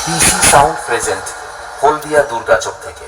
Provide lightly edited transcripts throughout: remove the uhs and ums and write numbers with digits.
পিসি sound present হলদিয়া দুর্গাচক থেকে।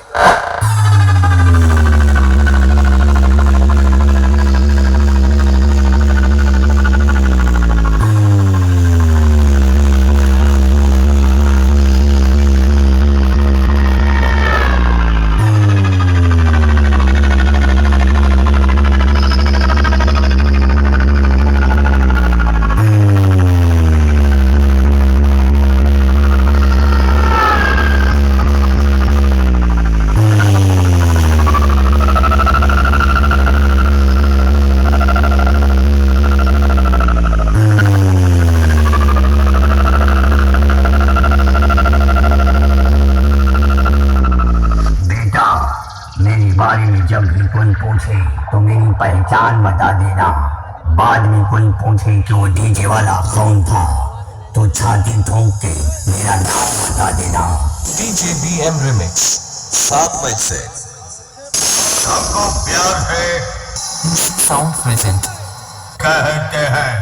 मेरी बारे में जब भी कोई पूछे तो मेरी पहचान बता देना। बाद में कोई पूछे कि वो डीजे वाला कौन था तो छाती ठोक के मेरा नाम बता देना। डीजे BM रिमिक्स 7 मई से। सबको प्यार है साउंड प्रेजेंट कहते हैं।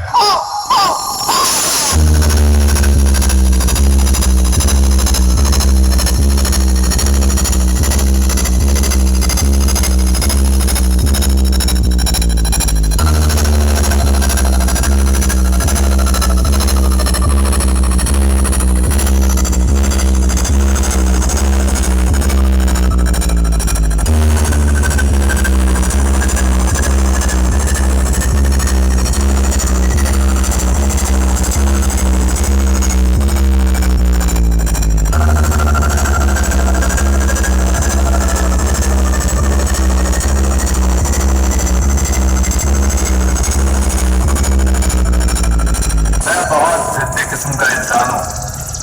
किस्म का इंसान हूं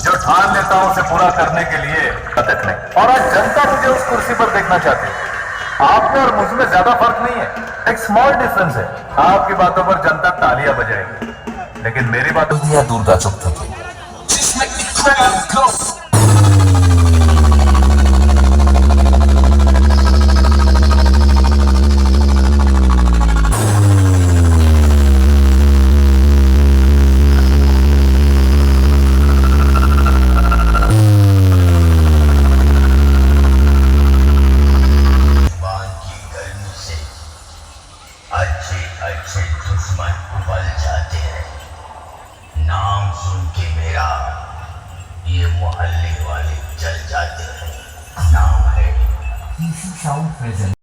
जो ठान लेता हूं उसे पूरा करने के लिए तक नहीं। और आज जनता मुझे उस कुर्सी पर देखना चाहती है। आप में और मुझ में ज्यादा फर्क नहीं है, एक स्मॉल डिफरेंस है। आपकी बातों पर जनता तालियां बजाएगी, लेकिन मेरी बातों হলদিয়া দুর্গাচক থেকে। अच्छे अच्छे दुश्मन उबल जाते हैं। नाम सुन के मेरा ये मोहल्ले वाले जल जाते हैं। नाम है পিসি সাউন্ড প্রেজেंट।